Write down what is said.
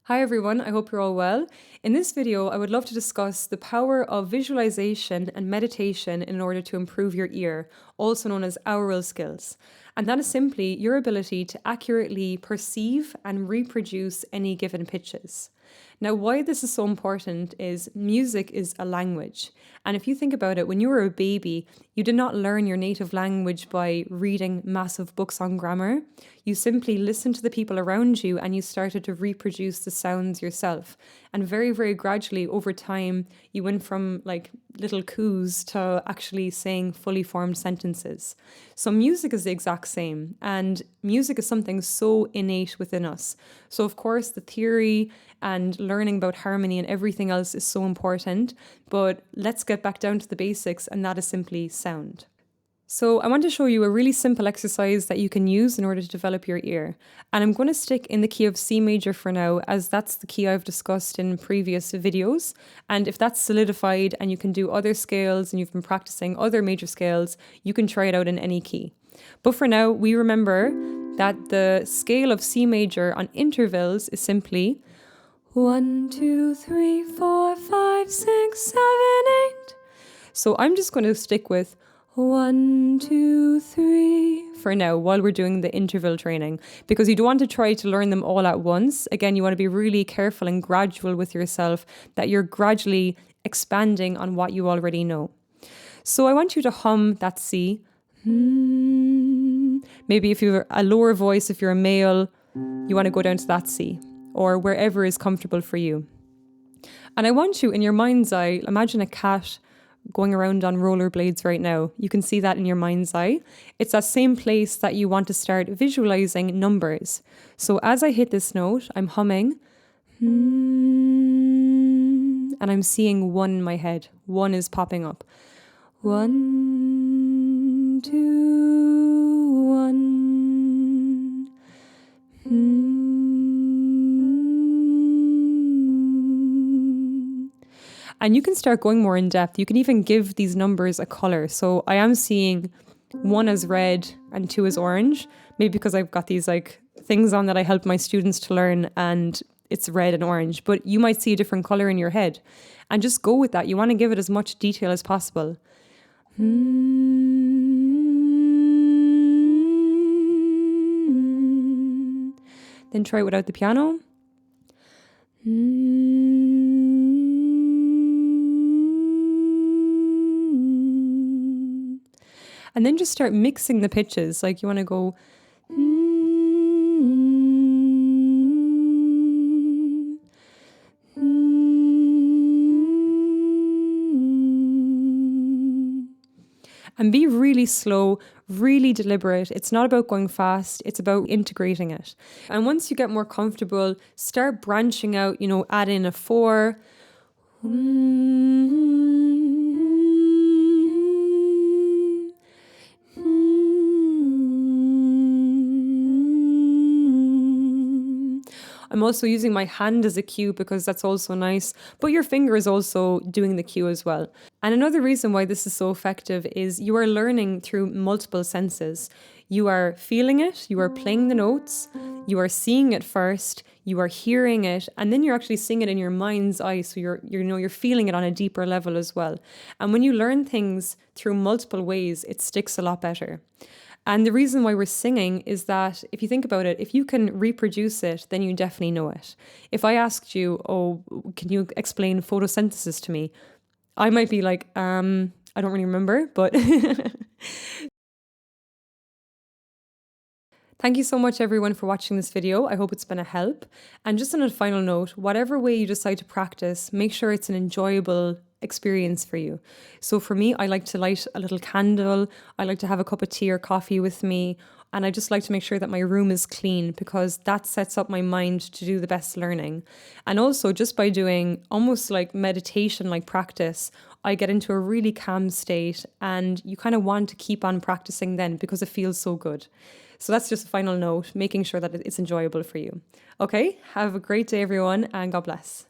Hi everyone, I hope you're all well. In this video, I would love to discuss the power of visualization and meditation in order to improve your ear, also known as aural skills. And that is simply your ability to accurately perceive and reproduce any given pitches. Now, why this is so important is music is a language. And if you think about it, when you were a baby, you did not learn your native language by reading massive books on grammar. You simply listened to the people around you and you started to reproduce the sounds yourself. And very, very gradually over time, you went from like little coos to actually saying fully formed sentences. So music is the exact same. And music is something so innate within us. So of course, the theory and learning about harmony and everything else is so important. But let's get back down to the basics, and that is simply sound. So I want to show you a really simple exercise that you can use in order to develop your ear. And I'm going to stick in the key of C major for now, as that's the key I've discussed in previous videos. And if that's solidified and you can do other scales and you've been practicing other major scales, you can try it out in any key. But for now, we remember that the scale of C major on intervals is simply 1, 2, 3, 4, 5, 6, 7, 8. So I'm just going to stick with 1, 2, 3 for now while we're doing the interval training, because you don't want to try to learn them all at once. Again, you want to be really careful and gradual with yourself, that you're gradually expanding on what you already know. So I want you to hum that C. Maybe if you're a lower voice, if you're a male, you want to go down to that C, or wherever is comfortable for you. And I want you, in your mind's eye, imagine a cat going around on rollerblades right now. You can see that in your mind's eye. It's that same place that you want to start visualizing numbers. So as I hit this note, I'm humming, and I'm seeing 1 in my head. 1 is popping up. 1, 2, 1. And you can start going more in depth. You can even give these numbers a color. So I am seeing 1 as red and 2 as orange, maybe because I've got these like things on that I help my students to learn and it's red and orange, but you might see a different color in your head and just go with that. You want to give it as much detail as possible. Then try it without the piano. And then just start mixing the pitches. Like you want to go. And be really slow, really deliberate. It's not about going fast, it's about integrating it. And once you get more comfortable, start branching out, add in a 4. I'm also using my hand as a cue because that's also nice, but your finger is also doing the cue as well. And another reason why this is so effective is you are learning through multiple senses. You are feeling it, you are playing the notes, you are seeing it first, you are hearing it, and then you're actually seeing it in your mind's eye. So you're feeling it on a deeper level as well. And when you learn things through multiple ways, it sticks a lot better. And the reason why we're singing is that if you think about it, if you can reproduce it, then you definitely know it. If I asked you, can you explain photosynthesis to me? I might be like, I don't really remember, but thank you so much everyone for watching this video. I hope it's been a help. And just on a final note, whatever way you decide to practice, make sure it's an enjoyable experience for you. So for me, I like to light a little candle. I like to have a cup of tea or coffee with me. And I just like to make sure that my room is clean because that sets up my mind to do the best learning. And also just by doing almost like meditation, like practice, I get into a really calm state and you kind of want to keep on practicing then because it feels so good. So that's just a final note, making sure that it's enjoyable for you. Okay, have a great day everyone and God bless.